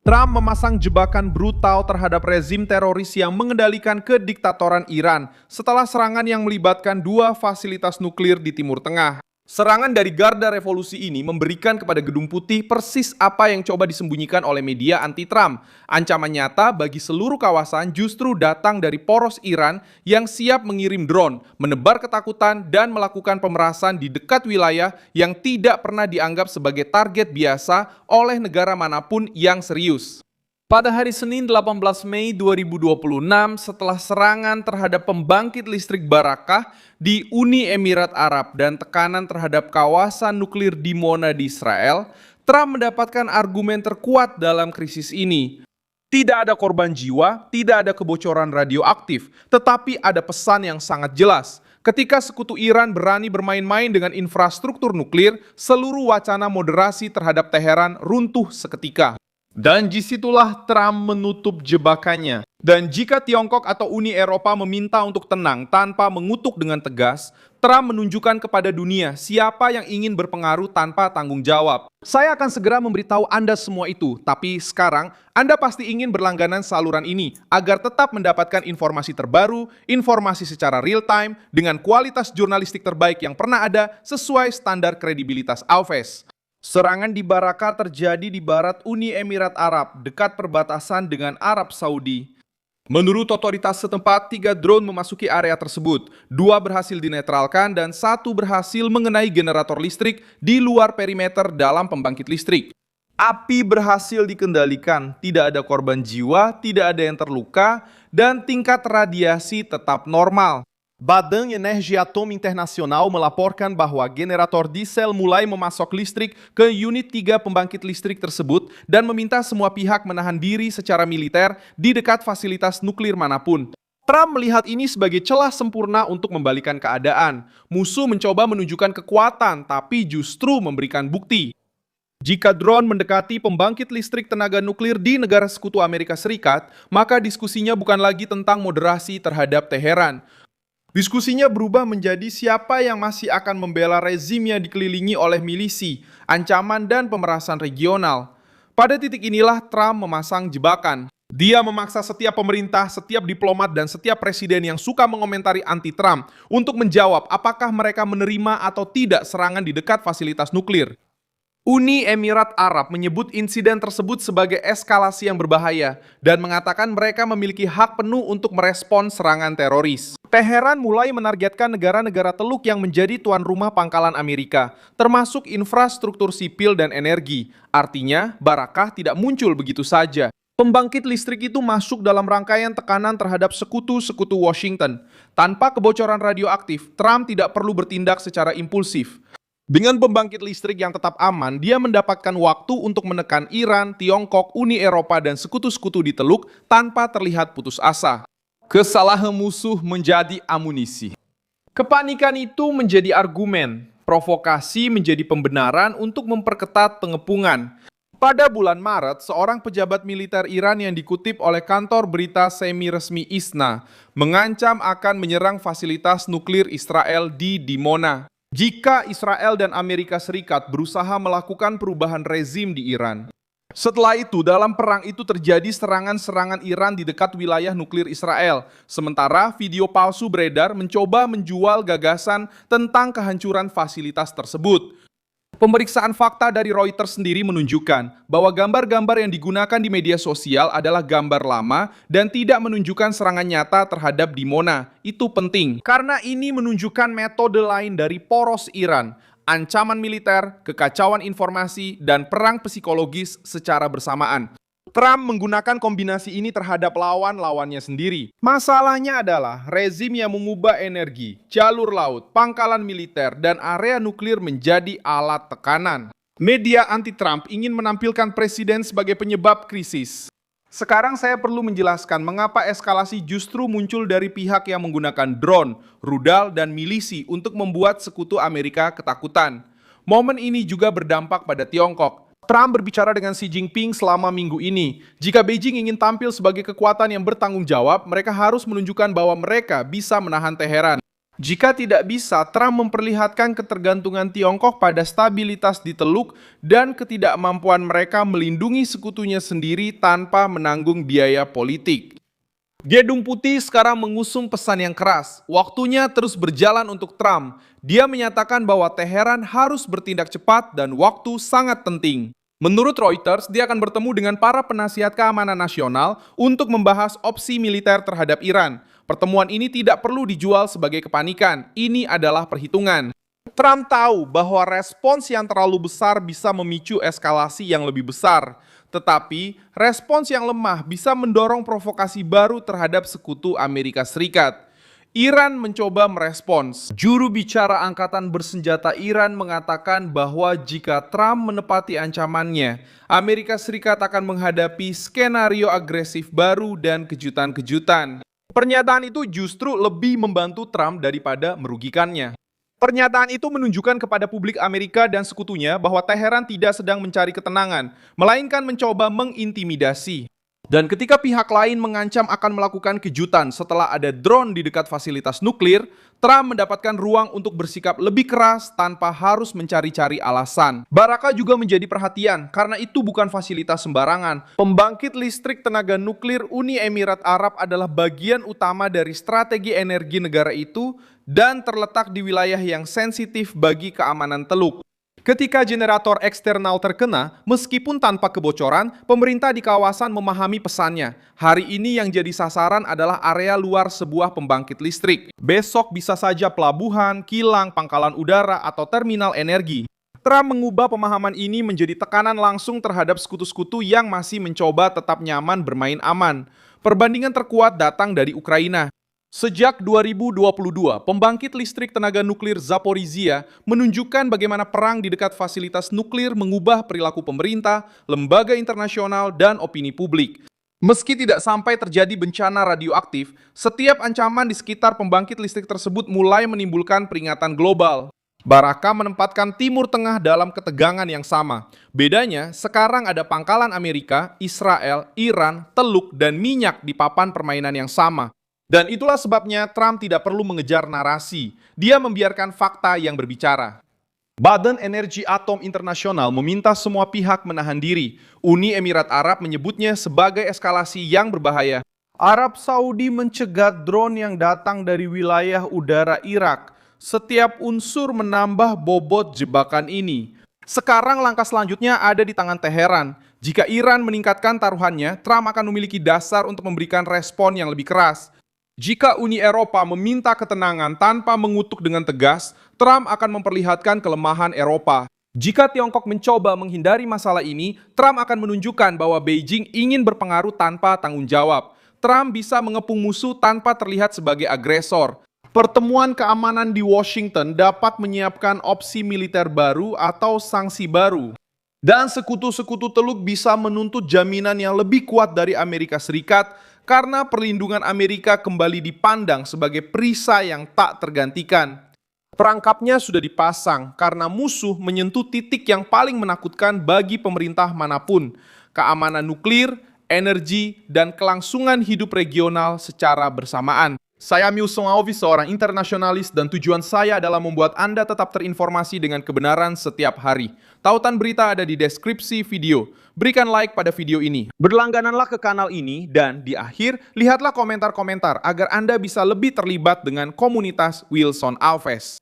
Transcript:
Trump memasang jebakan brutal terhadap rezim teroris yang mengendalikan kediktatoran Iran setelah serangan yang melibatkan dua fasilitas nuklir di Timur Tengah. Serangan dari Garda Revolusi ini memberikan kepada Gedung Putih persis apa yang coba disembunyikan oleh media anti-Trump. Ancaman nyata bagi seluruh kawasan justru datang dari poros Iran yang siap mengirim drone, menebar ketakutan, dan melakukan pemerasan di dekat wilayah yang tidak pernah dianggap sebagai target biasa oleh negara manapun yang serius. Pada hari Senin 18 Mei 2026, setelah serangan terhadap pembangkit listrik Barakah di Uni Emirat Arab dan tekanan terhadap kawasan nuklir Dimona di Israel, Trump mendapatkan argumen terkuat dalam krisis ini. Tidak ada korban jiwa, tidak ada kebocoran radioaktif, tetapi ada pesan yang sangat jelas. Ketika sekutu Iran berani bermain-main dengan infrastruktur nuklir, seluruh wacana moderasi terhadap Teheran runtuh seketika. Dan disitulah Trump menutup jebakannya. Dan jika Tiongkok atau Uni Eropa meminta untuk tenang tanpa mengutuk dengan tegas, Trump menunjukkan kepada dunia siapa yang ingin berpengaruh tanpa tanggung jawab. Saya akan segera memberitahu Anda semua itu, tapi sekarang Anda pasti ingin berlangganan saluran ini agar tetap mendapatkan informasi terbaru, informasi secara real time, dengan kualitas jurnalistik terbaik yang pernah ada sesuai standar kredibilitas Alves. Serangan di Barakah terjadi di barat Uni Emirat Arab, dekat perbatasan dengan Arab Saudi. Menurut otoritas setempat, 3 drone memasuki area tersebut. 2 berhasil dinetralkan dan 1 berhasil mengenai generator listrik di luar perimeter dalam pembangkit listrik. Api berhasil dikendalikan, tidak ada korban jiwa, tidak ada yang terluka, dan tingkat radiasi tetap normal. Badan Energi Atom Internasional melaporkan bahwa generator diesel mulai memasok listrik ke unit 3 pembangkit listrik tersebut dan meminta semua pihak menahan diri secara militer di dekat fasilitas nuklir manapun. Trump melihat ini sebagai celah sempurna untuk membalikan keadaan. Musuh mencoba menunjukkan kekuatan, tapi justru memberikan bukti. Jika drone mendekati pembangkit listrik tenaga nuklir di negara sekutu Amerika Serikat, maka diskusinya bukan lagi tentang moderasi terhadap Teheran. Diskusinya berubah menjadi siapa yang masih akan membela rezim yang dikelilingi oleh milisi, ancaman, dan pemerasan regional. Pada titik inilah Trump memasang jebakan. Dia memaksa setiap pemerintah, setiap diplomat, dan setiap presiden yang suka mengomentari anti-Trump untuk menjawab apakah mereka menerima atau tidak serangan di dekat fasilitas nuklir. Uni Emirat Arab menyebut insiden tersebut sebagai eskalasi yang berbahaya dan mengatakan mereka memiliki hak penuh untuk merespons serangan teroris. Teheran mulai menargetkan negara-negara Teluk yang menjadi tuan rumah pangkalan Amerika, termasuk infrastruktur sipil dan energi. Artinya, Barakah tidak muncul begitu saja. Pembangkit listrik itu masuk dalam rangkaian tekanan terhadap sekutu-sekutu Washington. Tanpa kebocoran radioaktif, Trump tidak perlu bertindak secara impulsif. Dengan pembangkit listrik yang tetap aman, dia mendapatkan waktu untuk menekan Iran, Tiongkok, Uni Eropa, dan sekutu-sekutu di Teluk tanpa terlihat putus asa. Kesalahan musuh menjadi amunisi. Kepanikan itu menjadi argumen, provokasi menjadi pembenaran untuk memperketat pengepungan. Pada bulan Maret, seorang pejabat militer Iran yang dikutip oleh kantor berita semi-resmi ISNA mengancam akan menyerang fasilitas nuklir Israel di Dimona jika Israel dan Amerika Serikat berusaha melakukan perubahan rezim di Iran. Setelah itu, dalam perang itu terjadi serangan-serangan Iran di dekat wilayah nuklir Israel. Sementara video palsu beredar mencoba menjual gagasan tentang kehancuran fasilitas tersebut. Pemeriksaan fakta dari Reuters sendiri menunjukkan bahwa gambar-gambar yang digunakan di media sosial adalah gambar lama dan tidak menunjukkan serangan nyata terhadap Dimona. Itu penting, karena ini menunjukkan metode lain dari poros Iran, ancaman militer, kekacauan informasi, dan perang psikologis secara bersamaan. Trump menggunakan kombinasi ini terhadap lawan-lawannya sendiri. Masalahnya adalah rezim yang mengubah energi, jalur laut, pangkalan militer, dan area nuklir menjadi alat tekanan. Media anti-Trump ingin menampilkan presiden sebagai penyebab krisis. Sekarang saya perlu menjelaskan mengapa eskalasi justru muncul dari pihak yang menggunakan drone, rudal, dan milisi untuk membuat sekutu Amerika ketakutan. Momen ini juga berdampak pada Tiongkok. Trump berbicara dengan Xi Jinping selama minggu ini. Jika Beijing ingin tampil sebagai kekuatan yang bertanggung jawab, mereka harus menunjukkan bahwa mereka bisa menahan Teheran. Jika tidak bisa, Trump memperlihatkan ketergantungan Tiongkok pada stabilitas di Teluk dan ketidakmampuan mereka melindungi sekutunya sendiri tanpa menanggung biaya politik. Gedung Putih sekarang mengusung pesan yang keras. Waktunya terus berjalan untuk Trump. Dia menyatakan bahwa Teheran harus bertindak cepat dan waktu sangat penting. Menurut Reuters, dia akan bertemu dengan para penasihat keamanan nasional untuk membahas opsi militer terhadap Iran. Pertemuan ini tidak perlu dijual sebagai kepanikan. Ini adalah perhitungan. Trump tahu bahwa respons yang terlalu besar bisa memicu eskalasi yang lebih besar. Tetapi, respons yang lemah bisa mendorong provokasi baru terhadap sekutu Amerika Serikat. Iran mencoba merespons. Juru bicara Angkatan Bersenjata Iran mengatakan bahwa jika Trump menepati ancamannya, Amerika Serikat akan menghadapi skenario agresif baru dan kejutan-kejutan. Pernyataan itu justru lebih membantu Trump daripada merugikannya. Pernyataan itu menunjukkan kepada publik Amerika dan sekutunya bahwa Teheran tidak sedang mencari ketenangan, melainkan mencoba mengintimidasi. Dan ketika pihak lain mengancam akan melakukan kejutan setelah ada drone di dekat fasilitas nuklir, Trump mendapatkan ruang untuk bersikap lebih keras tanpa harus mencari-cari alasan. Baraka juga menjadi perhatian karena itu bukan fasilitas sembarangan. Pembangkit listrik tenaga nuklir Uni Emirat Arab adalah bagian utama dari strategi energi negara itu dan terletak di wilayah yang sensitif bagi keamanan Teluk. Ketika generator eksternal terkena, meskipun tanpa kebocoran, pemerintah di kawasan memahami pesannya. Hari ini yang jadi sasaran adalah area luar sebuah pembangkit listrik. Besok bisa saja pelabuhan, kilang, pangkalan udara, atau terminal energi. Trump mengubah pemahaman ini menjadi tekanan langsung terhadap sekutu-sekutu yang masih mencoba tetap nyaman bermain aman. Perbandingan terkuat datang dari Ukraina. Sejak 2022, pembangkit listrik tenaga nuklir Zaporizhia menunjukkan bagaimana perang di dekat fasilitas nuklir mengubah perilaku pemerintah, lembaga internasional, dan opini publik. Meski tidak sampai terjadi bencana radioaktif, setiap ancaman di sekitar pembangkit listrik tersebut mulai menimbulkan peringatan global. Baraka menempatkan Timur Tengah dalam ketegangan yang sama. Bedanya, sekarang ada pangkalan Amerika, Israel, Iran, Teluk, dan minyak di papan permainan yang sama. Dan itulah sebabnya Trump tidak perlu mengejar narasi. Dia membiarkan fakta yang berbicara. Badan Energi Atom Internasional meminta semua pihak menahan diri. Uni Emirat Arab menyebutnya sebagai eskalasi yang berbahaya. Arab Saudi mencegat drone yang datang dari wilayah udara Irak. Setiap unsur menambah bobot jebakan ini. Sekarang langkah selanjutnya ada di tangan Teheran. Jika Iran meningkatkan taruhannya, Trump akan memiliki dasar untuk memberikan respon yang lebih keras. Jika Uni Eropa meminta ketenangan tanpa mengutuk dengan tegas, Trump akan memperlihatkan kelemahan Eropa. Jika Tiongkok mencoba menghindari masalah ini, Trump akan menunjukkan bahwa Beijing ingin berpengaruh tanpa tanggung jawab. Trump bisa mengepung musuh tanpa terlihat sebagai agresor. Pertemuan keamanan di Washington dapat menyiapkan opsi militer baru atau sanksi baru. Dan sekutu-sekutu Teluk bisa menuntut jaminan yang lebih kuat dari Amerika Serikat karena perlindungan Amerika kembali dipandang sebagai perisai yang tak tergantikan. Perangkapnya sudah dipasang karena musuh menyentuh titik yang paling menakutkan bagi pemerintah manapun. Keamanan nuklir, energi, dan kelangsungan hidup regional secara bersamaan. Saya Milson Alves, seorang internasionalis, dan tujuan saya adalah membuat Anda tetap terinformasi dengan kebenaran setiap hari. Tautan berita ada di deskripsi video. Berikan like pada video ini. Berlanggananlah ke kanal ini, dan di akhir, lihatlah komentar-komentar agar Anda bisa lebih terlibat dengan komunitas Wilson Alves.